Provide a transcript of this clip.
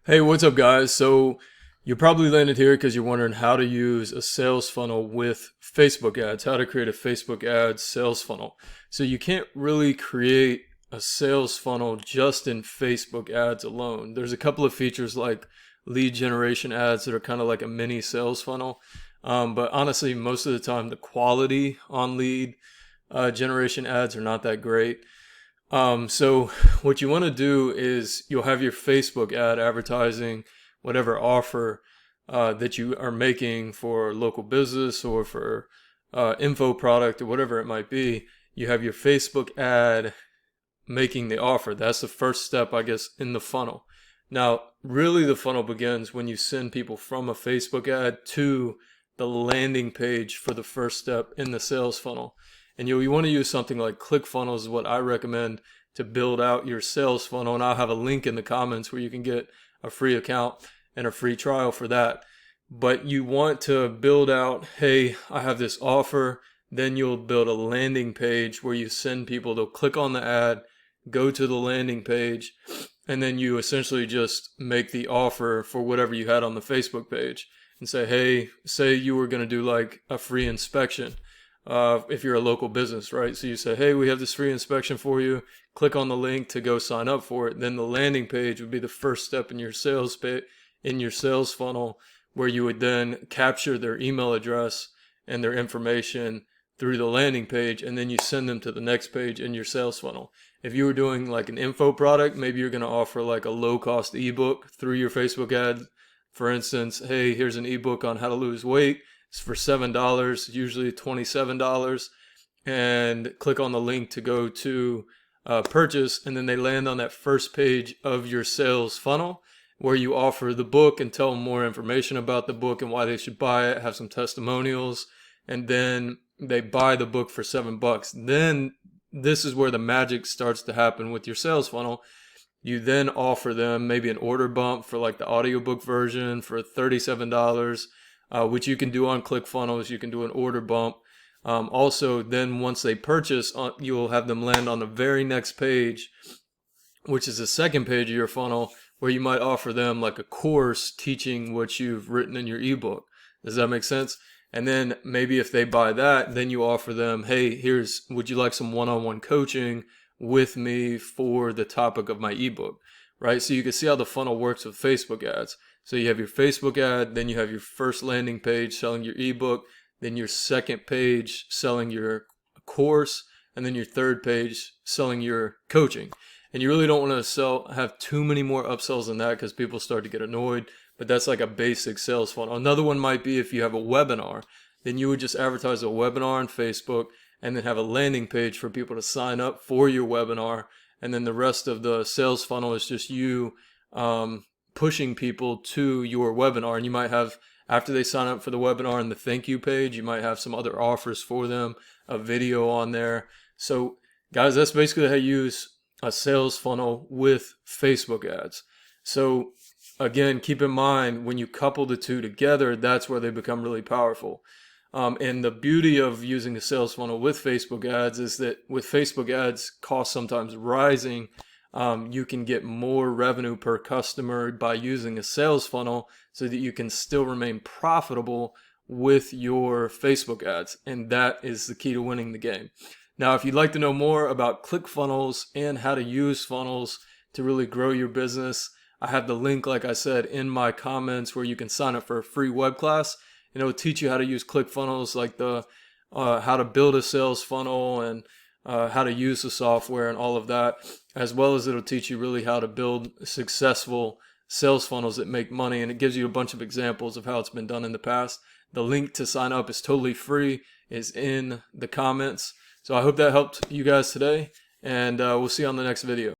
Hey, what's up, guys? So you probably landed here because you're wondering how to use a sales funnel with Facebook ads, how to create a Facebook ads sales funnel. So you can't really create a sales funnel just in Facebook ads alone. There's a couple of features like lead generation ads that are kind of like a mini sales funnel. But honestly, most of the time, the quality on lead generation ads are not that great. So what you want to do is you'll have your Facebook ad advertising whatever offer that you are making for local business or for info product or whatever it might be. You have your Facebook ad making the offer. That's the first step, I guess, in the funnel. Now, really, the funnel begins when you send people from a Facebook ad to the landing page for the first step in the sales funnel. And you want to use something like ClickFunnels is what I recommend to build out your sales funnel. And I'll have a link in the comments where you can get a free account and a free trial for that. But you want to build out, hey, I have this offer. Then you'll build a landing page where you send people, they'll click on the ad, go to the landing page, and then you essentially just make the offer for whatever you had on the Facebook page and say, hey, say you were going to do like a free inspection. If you're a local business, right? So you say, hey, we have this free inspection for you. Click on the link to go sign up for it. Then the landing page would be the first step in your in your sales funnel, where you would then capture their email address and their information through the landing page, and then you send them to the next page in your sales funnel. If you were doing like an info product, maybe you're going to offer like a low cost ebook through your Facebook ad. For instance, hey, here's an ebook on how to lose weight. It's for $7, usually $27, and click on the link to go to purchase, and then they land on that first page of your sales funnel where you offer the book and tell them more information about the book and why they should buy it, have some testimonials, and then they buy the book for $7. Then this is where the magic starts to happen with your sales funnel. You then offer them maybe an order bump for like the audiobook version for $37, which you can do on ClickFunnels. You can do an order bump. Also, then once they purchase, you will have them land on the very next page, which is the second page of your funnel, where you might offer them like a course teaching what you've written in your ebook. Does that make sense? And then maybe if they buy that, then you offer them, hey, would you like some one-on-one coaching with me for the topic of my ebook, right? So you can see how the funnel works with Facebook ads. So you have your Facebook ad, then you have your first landing page selling your ebook, then your second page selling your course, and then your third page selling your coaching. And you really don't want to have too many more upsells than that because people start to get annoyed. But that's like a basic sales funnel. Another one might be if you have a webinar, then you would just advertise a webinar on Facebook and then have a landing page for people to sign up for your webinar. And then the rest of the sales funnel is just you pushing people to your webinar. And you might have, after they sign up for the webinar and the thank you page, you might have some other offers for them, a video on there. So guys, that's basically how you use a sales funnel with Facebook ads. So again, keep in mind when you couple the two together, that's where they become really powerful. And the beauty of using a sales funnel with Facebook ads is that with Facebook ads costs sometimes rising, you can get more revenue per customer by using a sales funnel so that you can still remain profitable with your Facebook ads. And that is the key to winning the game. Now, if you'd like to know more about ClickFunnels and how to use funnels to really grow your business, I have the link, like I said, in my comments where you can sign up for a free web class. And it will teach you how to use ClickFunnels, like the how to build a sales funnel and how to use the software and all of that, as well as it'll teach you really how to build successful sales funnels that make money. And it gives you a bunch of examples of how it's been done in the past. The link to sign up is totally free, is in the comments. So I hope that helped you guys today, and we'll see you on the next video.